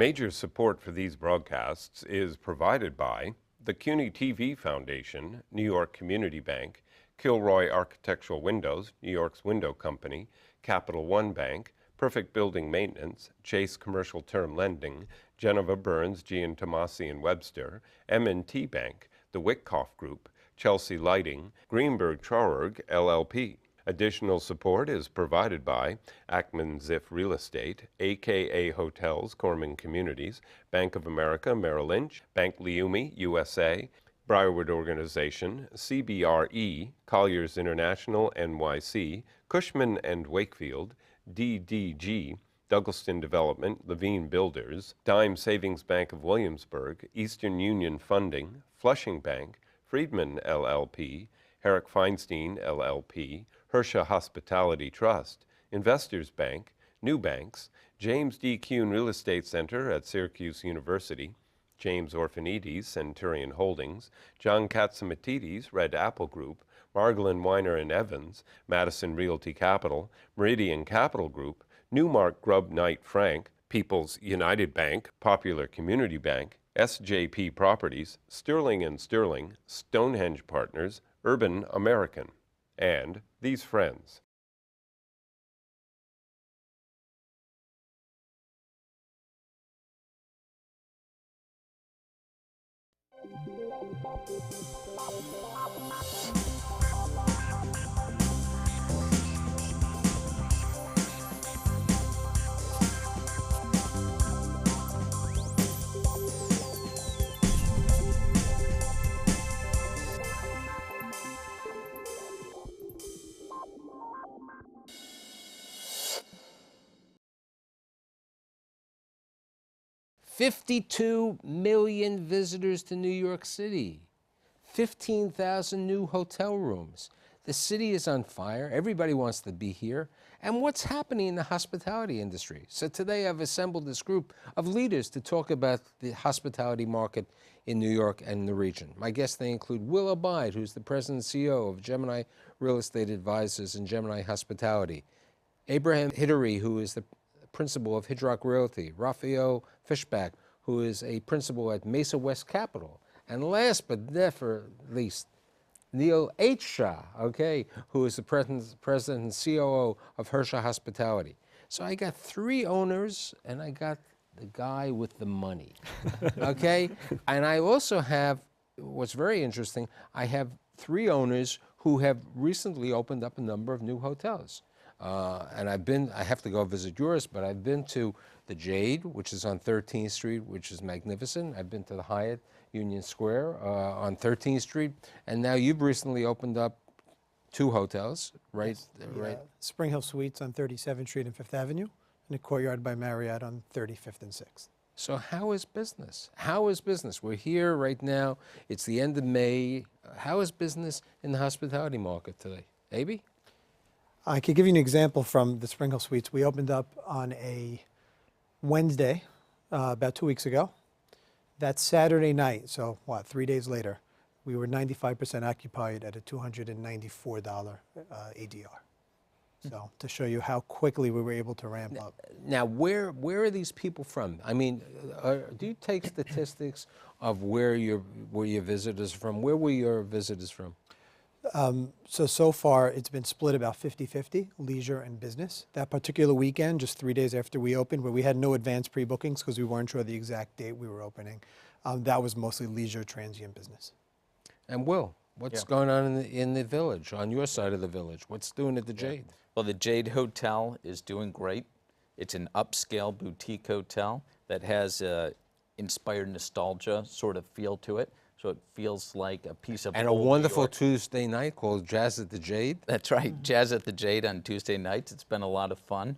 Major support for these broadcasts is provided by the CUNY TV Foundation, New York Community Bank, Kilroy Architectural Windows, New York's window company, Capital One Bank, Perfect Building Maintenance, Chase Commercial Term Lending, Geneva Burns, Gian Tomasi and Webster, M&T Bank, the Wickoff Group, Chelsea Lighting, Greenberg Traurig, LLP. Additional support is provided by Ackman Ziff Real Estate, AKA Hotels, Corman Communities, Bank of America, Merrill Lynch, Bank Leumi, USA, Briarwood Organization, CBRE, Colliers International, NYC, Cushman & Wakefield, DDG, Douglaston Development, Levine Builders, Dime Savings Bank of Williamsburg, Eastern Union Funding, Flushing Bank, Friedman LLP, Herrick Feinstein LLP, Hersha Hospitality Trust, Investors Bank, New Banks, James D. Kuhn Real Estate Center at Syracuse University, James Orphanides, Centurion Holdings, John Katsimatidis, Red Apple Group, Margolin Weiner and Evans, Madison Realty Capital, Meridian Capital Group, Newmark Grubb Knight Frank, People's United Bank, Popular Community Bank, SJP Properties, Sterling & Sterling, Stonehenge Partners, Urban American, and these friends. $52 million visitors to New York City, 15,000 new hotel rooms. The city is on fire. Everybody wants to be here. And what's happening in the hospitality industry? So today I've assembled this group of leaders to talk about the hospitality market in New York and the region. My guests, they include Will Abide, who's the president and CEO of Gemini Real Estate Advisors and Gemini Hospitality. Abraham Hidary, who is the principal of Hidrock Realty. Raphael Fishback, who is a principal at Mesa West Capital. And last but never least, Neil H. Shah, who is the president and COO of Hersha Hospitality. So I got three owners, and I got the guy with the money, And I also have, what's very interesting, I have three owners who have recently opened up a number of new hotels. And I have to go visit yours, but I've been to the Jade, which is on 13th Street, which is magnificent. I've been to the Hyatt Union Square on 13th Street. And now you've recently opened up two hotels, right? Yes, right. Spring Hill Suites on 37th Street and 5th Avenue, and the Courtyard by Marriott on 35th and 6th. So how is business? How is business? We're here right now. It's the end of May. How is business in the hospitality market today? Abe? I could give you an example from the Spring Hill Suites. We opened up on a Wednesday about 2 weeks ago. That Saturday night, so 3 days later, we were 95% occupied at a $294 ADR. So to show you how quickly we were able to ramp up. Now, where are these people from? I mean, do you take statistics of where your visitors are from? Where were your visitors from? So far, it's been split about 50-50, leisure and business. That particular weekend, just 3 days after we opened, where we had no advanced pre-bookings because we weren't sure the exact date we were opening, that was mostly leisure, transient business. And Will, what's going on in the village, on your side of the village? What's doing at the Jade? Well, the Jade Hotel is doing great. It's an upscale boutique hotel that has inspired nostalgia sort of feel to it. So it feels like a piece of and a wonderful Tuesday night called Jazz at the Jade. That's right, Jazz at the Jade on Tuesday nights. It's been a lot of fun.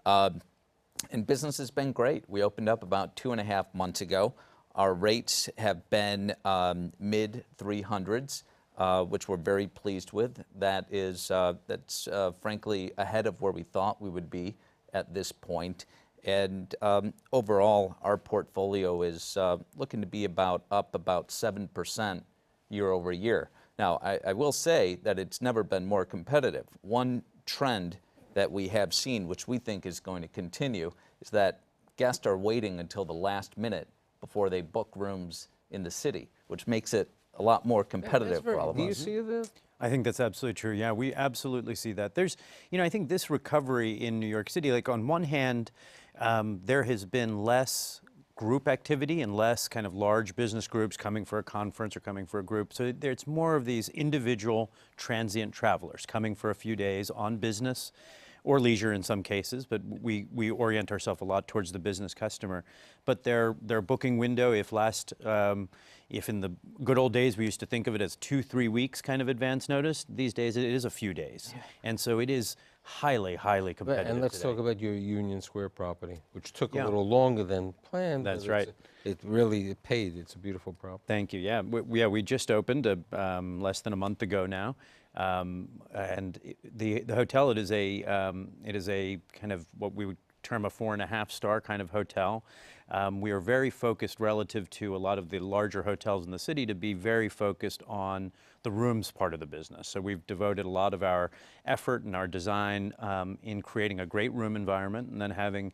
And business has been great. We opened up about 2.5 months ago. Our rates have been mid 300s, which we're very pleased with. That's frankly ahead of where we thought we would be at this point. And overall, our portfolio is looking to be up about 7% year over year. Now, I will say that it's never been more competitive. One trend that we have seen, which we think is going to continue, is that guests are waiting until the last minute before they book rooms in the city, which makes it a lot more competitive for all of Do you us. see that? I think that's absolutely true. Yeah, we absolutely see that. There's, I think this recovery in New York City, like on one hand, there has been less group activity and less kind of large business groups coming for a conference or coming for a group. So it's more of these individual transient travelers coming for a few days on business or leisure in some cases, but we orient ourselves a lot towards the business customer. But their booking window, if in the good old days we used to think of it as 2-3 weeks kind of advance notice, these days it is a few days. And so it is highly, highly competitive And let's today. talk about your Union Square property, which took Yeah. a little longer than planned. That's but right. It really paid. It's a beautiful property. Thank you. Yeah, we just opened less than a month ago now, and the hotel, it is a kind of what we would term a 4.5-star kind of hotel. We are very focused relative to a lot of the larger hotels in the city to be very focused on the rooms part of the business. So we've devoted a lot of our effort and our design in creating a great room environment and then having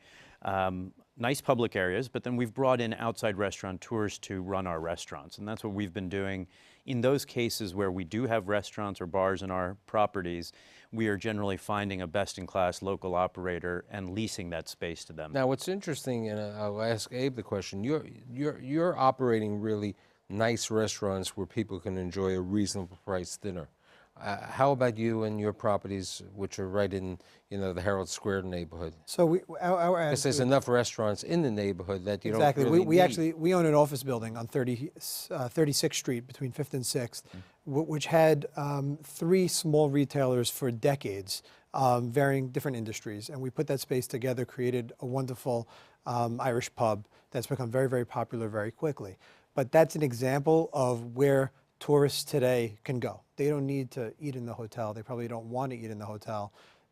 nice public areas, but then we've brought in outside restaurateurs to run our restaurants. And that's what we've been doing. In those cases where we do have restaurants or bars in our properties, we are generally finding a best-in-class local operator and leasing that space to them. Now, what's interesting, and I'll ask Abe the question, you're operating really nice restaurants where people can enjoy a reasonable priced dinner. How about you and your properties, which are right in the Herald Square neighborhood? So our Because there's enough restaurants in the neighborhood that you exactly. don't really need. We own an office building on 36th Street between 5th and 6th, which had 3 small retailers for decades, varying different industries. And we put that space together, created a wonderful Irish pub that's become very, very popular very quickly. But that's an example of where tourists today can go. They don't need to eat in the hotel. They probably don't want to eat in the hotel.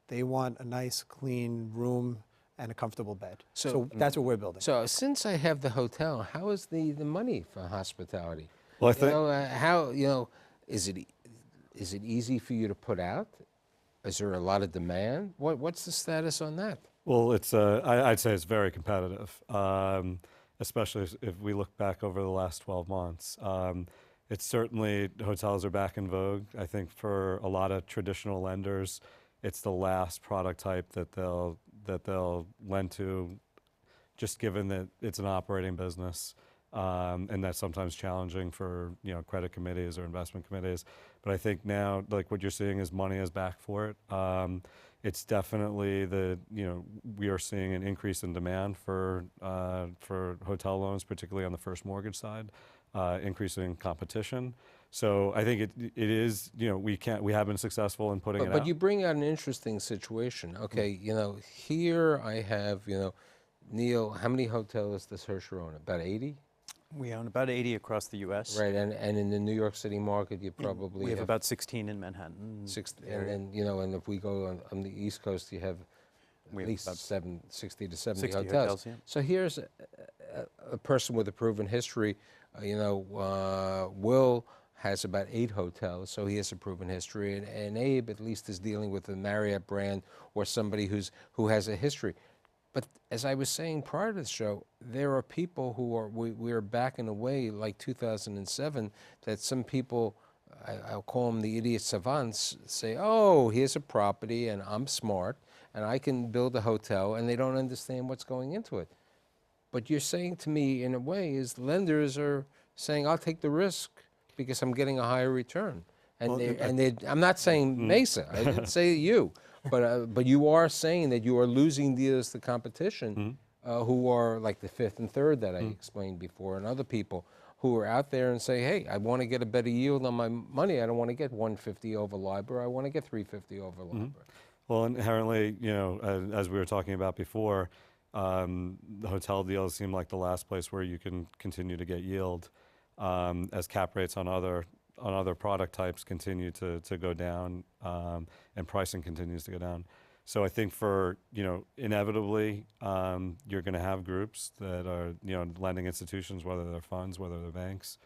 They want a nice, clean room and a comfortable bed. So that's what we're building. So since I have the hotel, how is the money for hospitality? Well, I think Is it easy for you to put out? Is there a lot of demand? What's the status on that? Well, I'd say it's very competitive, especially if we look back over the last 12 months. It's certainly, hotels are back in vogue. I think for a lot of traditional lenders, it's the last product type that they'll lend to, just given that it's an operating business, and that's sometimes challenging for credit committees or investment committees. But I think now, like what you're seeing is money is back for it. It's definitely we are seeing an increase in demand for hotel loans, particularly on the first mortgage side. Increasing competition. So I think it is, we have been successful in putting it out. But you bring out an interesting situation. Okay, here I have, Neil, how many hotels does Hersher own? About 80? We own about 80 across the U.S. Right, and in the New York City market, you probably We have about 16 in Manhattan. 60, and and if we go on the East Coast, you have We at have least about 60 to 70 60 hotels. hotels, yeah. So here's a person with a proven history. Will has about 8 hotels, so he has a proven history, and Abe at least is dealing with the Marriott brand or somebody who has a history. But as I was saying prior to the show, there are people who are we are backing away like 2007. That some people, I'll call them the idiot savants, say, "Oh, here's a property, and I'm smart, and I can build a hotel," and they don't understand what's going into it. But you're saying to me, in a way, is lenders are saying, "I'll take the risk because I'm getting a higher return." And I'm not saying Mesa. I didn't say you, but you are saying that you are losing deals to competition, who are like the 5th and 3rd that I explained before, and other people who are out there and say, "Hey, I want to get a better yield on my money. I don't want to get 150 over LIBOR. I want to get 350 over LIBOR." Well, inherently, as we were talking about before, the hotel deals seem like the last place where you can continue to get yield, as cap rates on other product types continue to go down, and pricing continues to go down. So I think for inevitably, you're going to have groups that are lending institutions, whether they're funds, whether they're banks,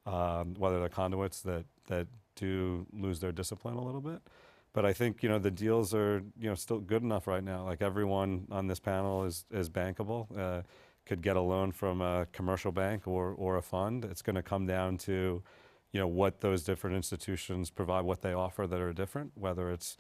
whether they're conduits that do lose their discipline a little bit. But I think, the deals are, still good enough right now. Like everyone on this panel is bankable, could get a loan from a commercial bank or a fund. It's going to come down to, what those different institutions provide, what they offer that are different, whether it's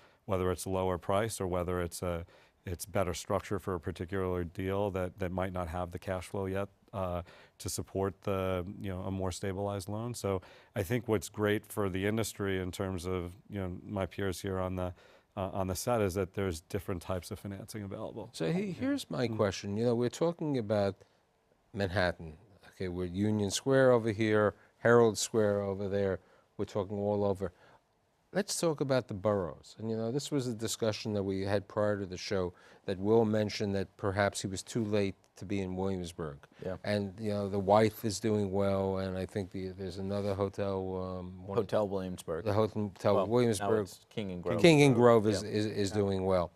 lower price or whether it's better structure for a particular deal that might not have the cash flow yet to support a more stabilized loan. So I think what's great for the industry in terms of my peers here on the set is that there's different types of financing available. So here's my question. We're talking about Manhattan. Okay, we're Union Square over here, Herald Square over there. We're talking all over. Let's talk about the boroughs. And this was a discussion that we had prior to the show that Will mentioned that perhaps he was too late to be in Williamsburg. Yeah. And the wife is doing well, and I think there's another hotel. Hotel Williamsburg. The Hotel Well, Williamsburg. now it's King and Grove. King and Grove Yeah. is doing well.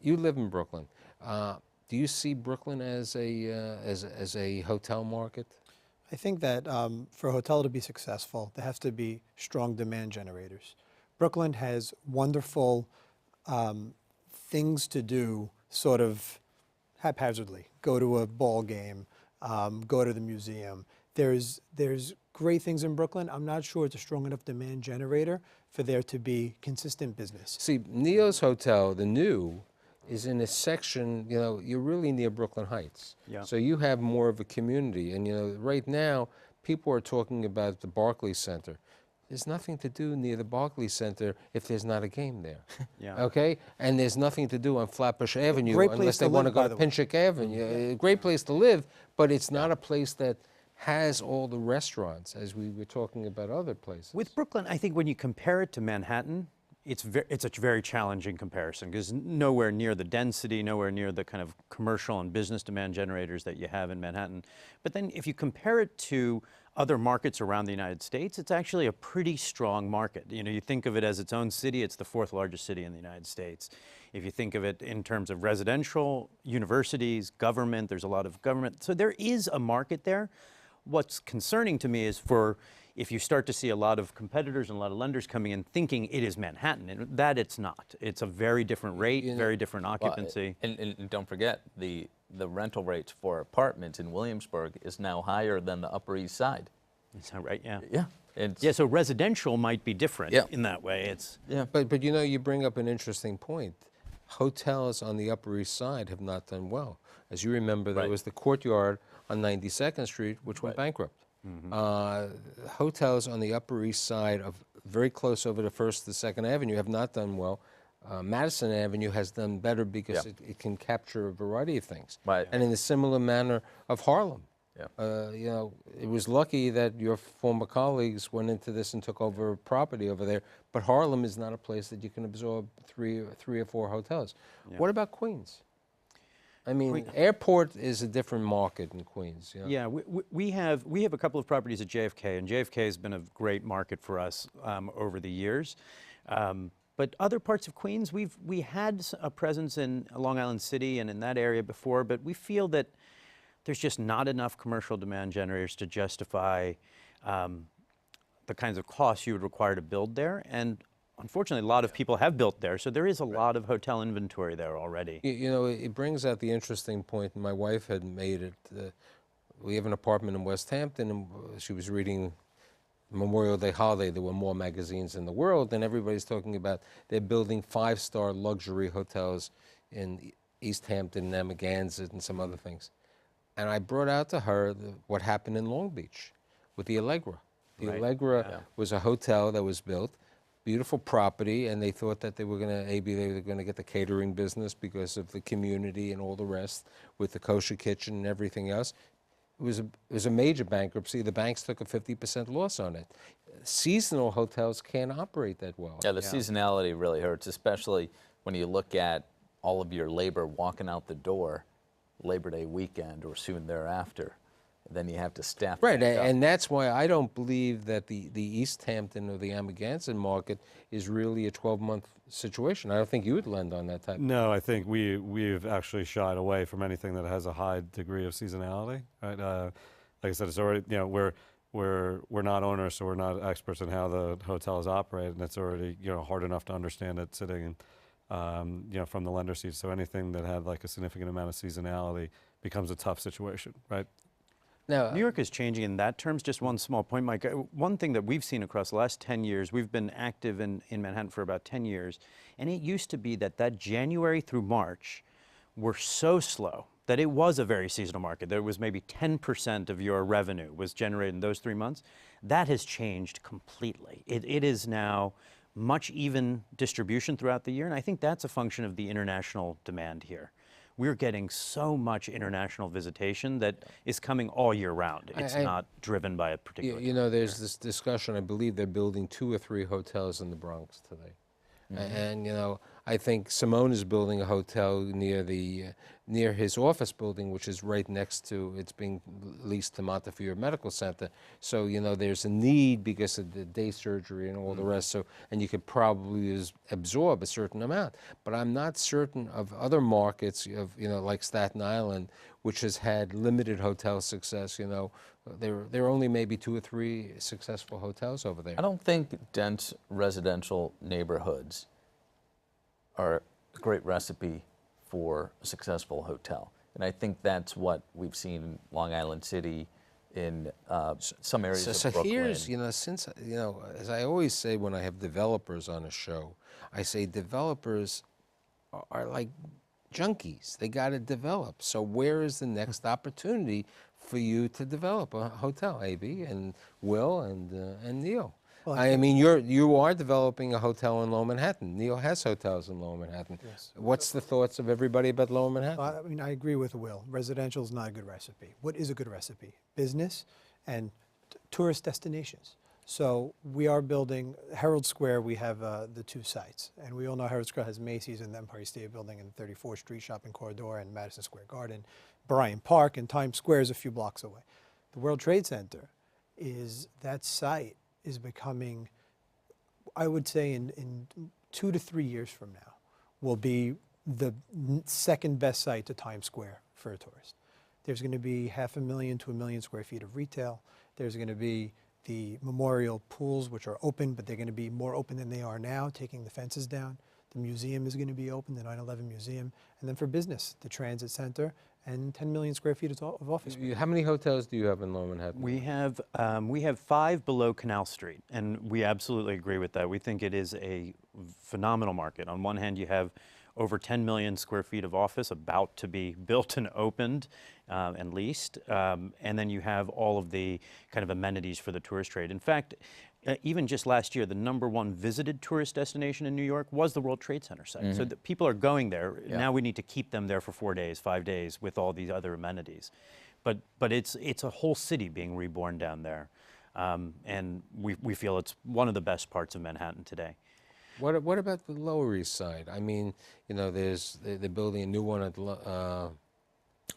You live in Brooklyn. Do you see Brooklyn as a hotel market? I think that for a hotel to be successful, there has to be strong demand generators. Brooklyn has wonderful things to do sort of haphazardly. Go to a ball game, go to the museum. There's great things in Brooklyn. I'm not sure it's a strong enough demand generator for there to be consistent business. See, Neo's Hotel, the new, is in a section, you're really near Brooklyn Heights. Yeah. So you have more of a community. And, right now, people are talking about the Barclays Center. There's nothing to do near the Barclays Center if there's not a game there. Yeah. Okay? And there's nothing to do on Flatbush Avenue Great place unless to they want to live, go by to the way. Pinchik Avenue. Great place to live, but it's not a place that has all the restaurants as we were talking about other places. With Brooklyn, I think when you compare it to Manhattan, it's a very challenging comparison because nowhere near the density, nowhere near the kind of commercial and business demand generators that you have in Manhattan. But then if you compare it to other markets around the United States, it's actually a pretty strong market. You think of it as its own city, it's the 4th largest city in the United States. If you think of it in terms of residential, universities, government, there's a lot of government. So there is a market there. What's concerning to me is if you start to see a lot of competitors and a lot of lenders coming in thinking it is Manhattan, and that it's not. It's a very different rate, very different occupancy. And don't forget, the rental rates for apartments in Williamsburg is now higher than the Upper East Side. Is that right? Yeah. Yeah. So residential might be different in that way. But you bring up an interesting point. Hotels on the Upper East Side have not done well. As you remember, there was the Courtyard on 92nd Street, which went bankrupt. Hotels on the Upper East Side, of very close over to 1st to 2nd Avenue, have not done well. Madison Avenue has done better because it can capture a variety of things. Right. And in a similar manner of Harlem. Yeah. It was lucky that your former colleagues went into this and took over property over there, but Harlem is not a place that you can absorb three or four hotels. What about Queens? I mean, airport is a different market in Queens. Yeah, we have a couple of properties at JFK, and JFK has been a great market for us over the years. But other parts of Queens, we had a presence in Long Island City and in that area before, but we feel that there's just not enough commercial demand generators to justify the kinds of costs you would require to build there. And unfortunately, a lot of people have built there, so there is a lot of hotel inventory there already. It brings out the interesting point, and my wife had made it. We have an apartment in West Hampton, and she was reading Memorial Day holiday. There were more magazines in the world, and everybody's talking about they're building 5-star luxury hotels in East Hampton, Amagansett, and some other things. And I brought out to her what happened in Long Beach with the Allegra. The Allegra was a hotel that was built, beautiful property, and they thought that they were going to get the catering business because of the community and all the rest with the kosher kitchen and everything else. It was a major bankruptcy. The banks took a 50% loss on it. Seasonal hotels can't operate that well. Yeah, the seasonality really hurts, especially when you look at all of your labor walking out the door Labor Day weekend or soon thereafter. Then you have to staff Right, back up. and that's why I don't believe that the East Hampton or the Amagansett market is really a 12-month situation. I don't think you would lend on that type. No, I think we've actually shied away from anything that has a high degree of seasonality. Right? Like I said, it's already we're not owners, so we're not experts in how the hotels operate, and it's already hard enough to understand it sitting from the lender seat. So anything that had like a significant amount of seasonality becomes a tough situation, right? Now, New York is changing in that terms. Just one small point, Mike. One thing that we've seen across the last 10 years, we've been active in Manhattan for about 10 years, and it used to be that January through March were so slow that it was a very seasonal market. There was maybe 10% of your revenue was generated in those 3 months. That has changed completely. It is now much even distribution throughout the year, and I think that's a function of the international demand here. We're getting so much international visitation that is coming all year round. It's not driven by a particular. There's this discussion. I believe they're building 2 or 3 hotels in the Bronx today, and I think Simone is building a hotel near his office building, which is right next to. It's being leased to Montefiore Medical Center. So there's a need because of the day surgery and all the rest. So and you could probably absorb a certain amount. But I'm not certain of other markets of like Staten Island, which has had limited hotel success. There are only maybe 2 or 3 successful hotels over there. I don't think dense residential neighborhoods are a great recipe for a successful hotel. And I think that's what we've seen in Long Island City, in some areas of Brooklyn. Here's, as I always say when I have developers on a show, I say developers are like junkies. They got to develop. So where is the next opportunity for you to develop a hotel, AB and Will and Neil? Well, I mean, you are developing a hotel in Lower Manhattan. Neil has hotels in Lower Manhattan. Yes. What's the thoughts of everybody about Lower Manhattan? I mean, I agree with Will. Residential is not a good recipe. What is a good recipe? Business and tourist destinations. So we are building Herald Square. We have the 2 sites, and we all know Herald Square has Macy's and the Empire State Building and 34th Street Shopping Corridor and Madison Square Garden. Bryant Park and Times Square is a few blocks away. The World Trade Center that site is becoming, I would say in 2 to 3 years from now, will be the second best site to Times Square for a tourist. There's going to be 500,000 to 1 million square feet of retail. There's going to be the memorial pools, which are open, but they're going to be more open than they are now, taking the fences down. The museum is going to be open, the 9/11 Museum. And then for business, the Transit Center and 10 million square feet of office space. How many hotels do you have in Lower Manhattan? We have 5 below Canal Street, and we absolutely agree with that. We think it is a phenomenal market. On one hand, you have over 10 million square feet of office about to be built and opened and leased, and then you have all of the kind of amenities for the tourist trade. In fact, even just last year, the #1 visited tourist destination in New York was the World Trade Center site. So the people are going there. Yeah. Now we need to keep them there for 4 days, 5 days with all these other amenities. But it's a whole city being reborn down there. And we feel it's one of the best parts of Manhattan today. What about the Lower East Side? I mean, they're building a new one at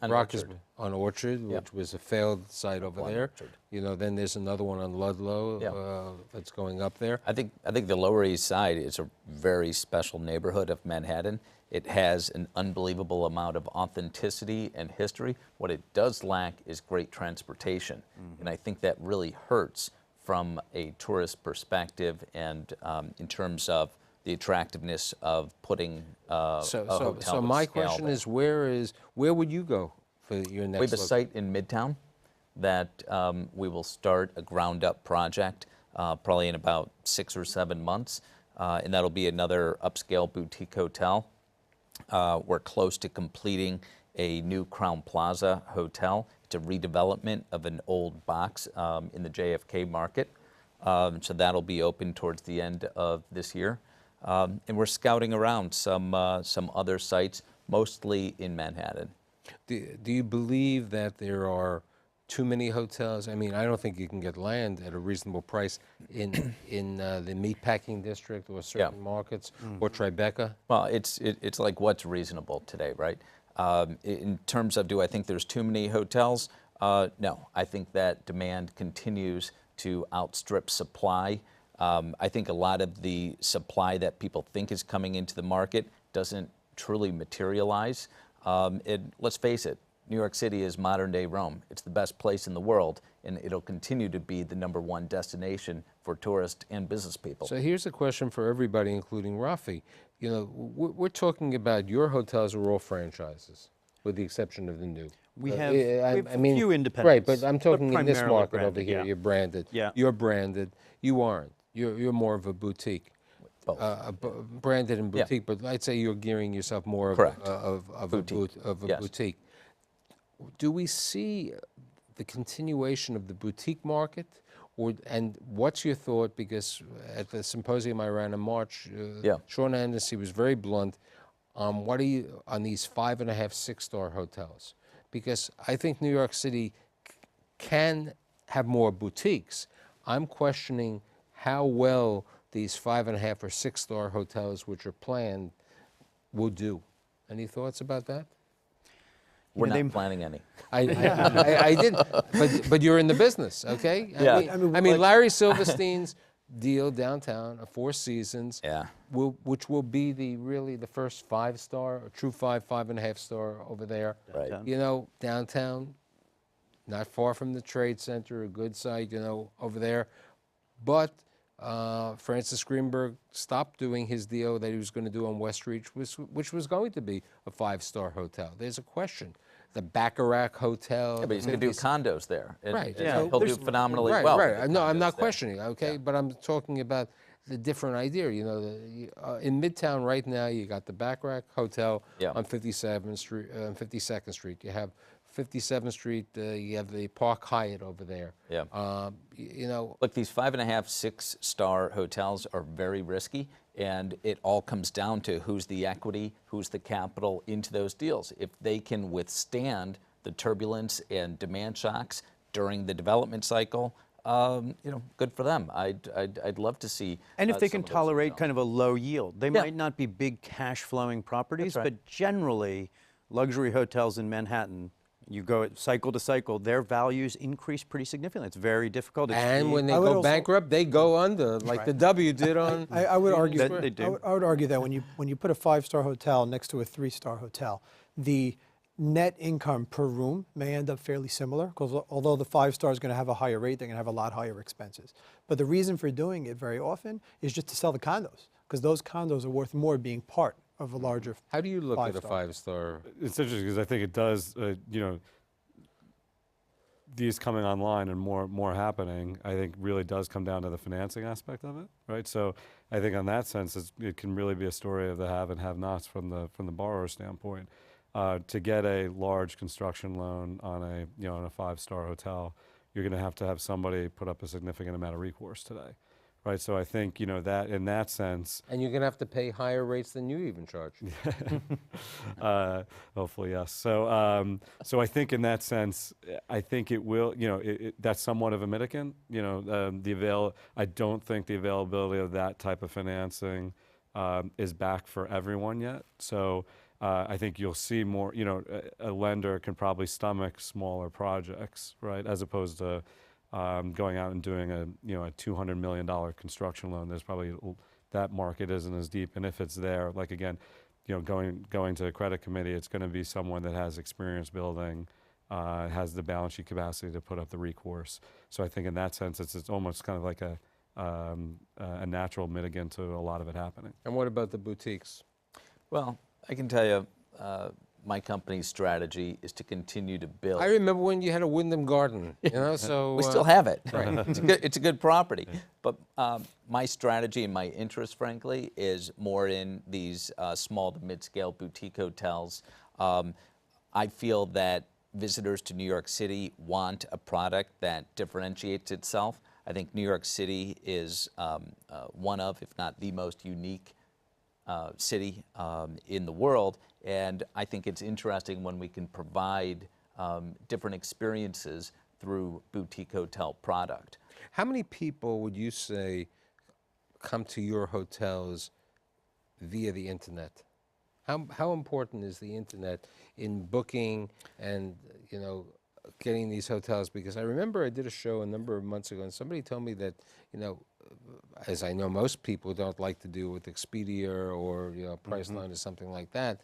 on Orchard, which was a failed site over there. Orchard. Then there's another one on Ludlow that's going up there. I think the Lower East Side is a very special neighborhood of Manhattan. It has an unbelievable amount of authenticity and history. What it does lack is great transportation, and I think that really hurts from a tourist perspective and in terms of the attractiveness of putting a hotel. So my question is, where would you go for your next? We have a site in Midtown that we will start a ground-up project probably in about 6 or 7 months, and that'll be another upscale boutique hotel. We're close to completing a new Crown Plaza hotel. It's a redevelopment of an old box in the JFK market. So that'll be open towards the end of this year. And we're scouting around some other sites, mostly in Manhattan. Do you believe that there are too many hotels? I mean, I don't think you can get land at a reasonable price in the meatpacking district or certain markets or Tribeca. Well, it's like what's reasonable today, right? In terms of, do I think there's too many hotels? No, I think that demand continues to outstrip supply. I think a lot of the supply that people think is coming into the market doesn't truly materialize. Let's face it, New York City is modern-day Rome. It's the best place in the world, and it'll continue to be the #1 destination for tourists and business people. So here's a question for everybody, including Rafi. You know, we're talking about your hotels are all franchises, with the exception of the new. We have, I a mean, few right, independents. but I'm talking in this primarily market over branded, here. yeah. You're branded. Yeah. You're branded. You aren't. You're more of a boutique. Both. Branded and Yeah. boutique, but I'd say you're gearing yourself more of Correct. a Boutique. Yes. boutique. Do we see the continuation of the boutique market, and what's your thought? Because at the symposium I ran in March, Yeah. Sean Anderson was very blunt on what are you on these 5.5, 6-star hotels, because I think New York City can have more boutiques. I'm questioning how well these 5.5 or 6-star hotels, which are planned, will do. Any thoughts about that? We're know, not planning any. I didn't, but you're in the business, okay? Yeah. I mean, Larry Silverstein's deal downtown, a Four Seasons, Yeah. which will be really the first 5-star, a true 5.5-star over there. Right. You know, downtown, not far from the Trade Center, a good site, you know, over there. But Francis Greenberg stopped doing his deal that he was going to do on West Street, which was going to be a 5-star hotel. There's a question. The Bacharach Hotel. Yeah, but he's going to do condos there. Right. And So he'll do there's- phenomenally right, well. Right. with the No, I'm condos not there. questioning, okay? Yeah. But I'm talking about the different idea. You know, in Midtown right now, you got the Bacharach Hotel Yeah. on 57th Street, 52nd Street. You have 57th Street, you have the Park Hyatt over there. Yeah. You know, Look, these 5.5, 6-star hotels are very risky, and it all comes down to who's the equity, who's the capital into those deals. If they can withstand the turbulence and demand shocks during the development cycle, you know, good for them. I'd love to see. And if they some can of those tolerate hotels. kind of a low yield. They Yeah. might not be big cash flowing properties, That's right. but generally, luxury hotels in Manhattan, you go cycle to cycle, their values increase pretty significantly. It's very difficult. It's and when they I would go also- bankrupt, they go under, like the W did on. I would argue That they do. I would argue that when you put a 5-star hotel next to a 3-star hotel, the net income per room may end up fairly similar, because although the 5-star is going to have a higher rate, they're going to have a lot higher expenses. But the reason for doing it very often is just to sell the condos, because those condos are worth more being part of a larger. How do you look at a 5-star. 5-star? It's interesting because I think it does, you know, these coming online and more happening, I think really does come down to the financing aspect of it, right? So I think on that sense, it can really be a story of the have and have-nots from the borrower standpoint. To get a large construction loan on a 5-star hotel, you're going to have somebody put up a significant amount of recourse today, right? So I think that in that sense, And you're going to have to pay higher rates than you even charge. hopefully yes. So so I think in that sense, I think it will. That's somewhat of a mitigant. I don't think the availability of that type of financing is back for everyone yet. So. I think you'll see more, a lender can probably stomach smaller projects, right? As opposed to going out and doing a $200 million construction loan. There's probably, that market isn't as deep. And if it's there, like again, going to the credit committee, it's going to be someone that has experience building, has the balance sheet capacity to put up the recourse. So I think in that sense, it's almost kind of like a natural mitigant to a lot of it happening. And what about the boutiques? Well, I can tell you, my company's strategy is to continue to build. I remember when you had a Wyndham Garden, so. We still have it. Right. It's a good property. But my strategy and my interest, frankly, is more in these small to mid-scale boutique hotels. I feel that visitors to New York City want a product that differentiates itself. I think New York City is one of, if not the most unique city in the world, and I think it's interesting when we can provide different experiences through boutique hotel product. How many people would you say come to your hotels via the internet? How important is the internet in booking and getting these hotels? Because I remember I did a show a number of months ago, and somebody told me that as I know, most people don't like to do with Expedia or Priceline or something like that.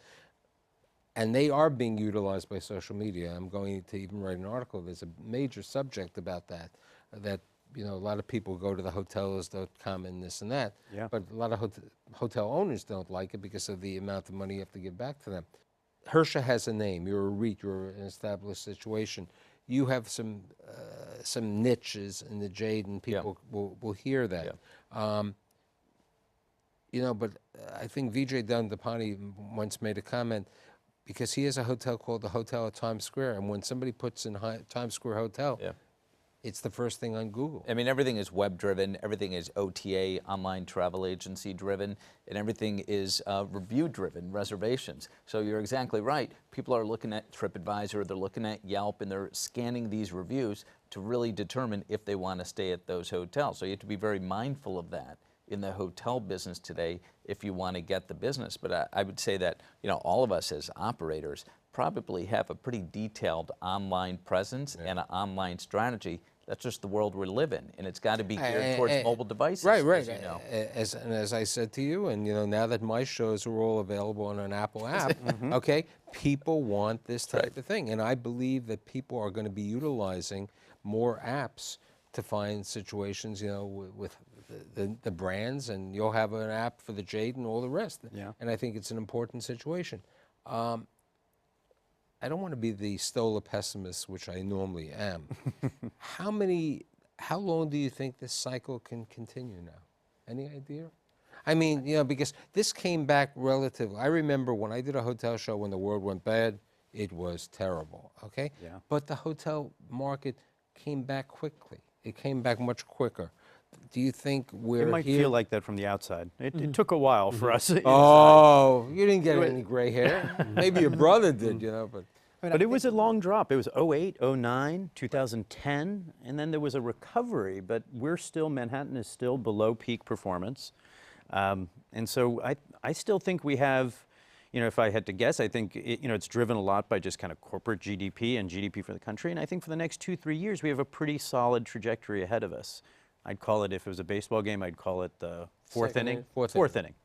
and they are being utilized by social media. I'm going to even write an article. There's a major subject about that, that a lot of people go to the hotels.com and this and that, Yeah. but a lot of hotel owners don't like it because of the amount of money you have to give back to them. Hersha has a name. You're a REIT. You're an established situation. You have some niches in the Jade, and people will hear that. But I think Vijay Dandapani once made a comment, because he has a hotel called the Hotel at Times Square, and when somebody puts in Times Square Hotel, it's the first thing on Google. I mean, everything is web-driven, everything is OTA, online travel agency-driven, and everything is review-driven, reservations. So you're exactly right. People are looking at TripAdvisor, they're looking at Yelp, and they're scanning these reviews to really determine if they want to stay at those hotels. So you have to be very mindful of that in the hotel business today if you want to get the business. But I would say that, all of us as operators probably have a pretty detailed online presence and an online strategy. That's just the world we live in, and it's got to be geared towards mobile devices. Right. As you know. As I said to you, and now that my shows are all available on an Apple app, okay, people want this type of thing, and I believe that people are going to be utilizing more apps to find situations, with the brands, and you'll have an app for the Jade and all the rest. Yeah. And I think it's an important situation. I don't want to be the stola pessimist, which I normally am. How long do you think this cycle can continue now? Any idea? I mean, because this came back relatively. I remember when I did a hotel show when the world went bad, it was terrible, okay? Yeah. But the hotel market came back quickly. It came back much quicker. Do you think we're It might here? feel like that from the outside. It took a while for us. Oh, you didn't get any gray hair. Maybe your brother did, but. But it was a long drop. It was 08, 09, 2010, and then there was a recovery, but Manhattan is still below peak performance. And so I still think we have, if I had to guess, I think it's driven a lot by just kind of corporate GDP and GDP for the country. And I think for the next 2-3 years, we have a pretty solid trajectory ahead of us. I'd call it, if it was a baseball game, I'd call it the fourth inning. Fourth inning.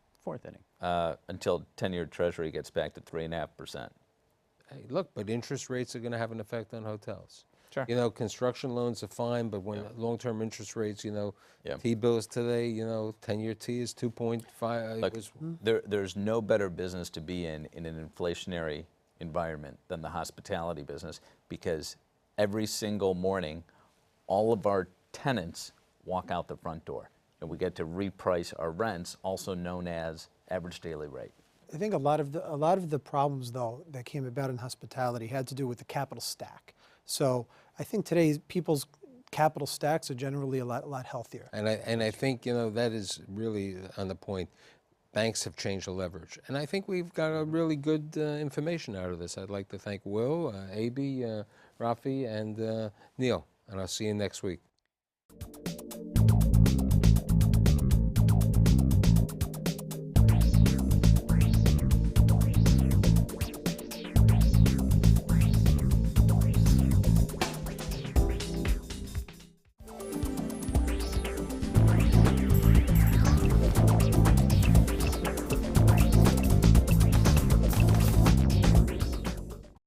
Until 10-year Treasury gets back to 3.5%. Hey, look, but interest rates are going to have an effect on hotels. Sure. Construction loans are fine, but when long-term interest rates, T-bills today, 10-year T is 2.5. Look, there's no better business to be in an inflationary environment than the hospitality business, because every single morning, all of our tenants walk out the front door, and we get to reprice our rents, also known as average daily rate. I think a lot of the problems, though, that came about in hospitality had to do with the capital stack. So I think today people's capital stacks are generally a lot healthier. And I think that is really on the point. Banks have changed the leverage, and I think we've got a really good information out of this. I'd like to thank Will, Aby, Rafi, and Neil, and I'll see you next week.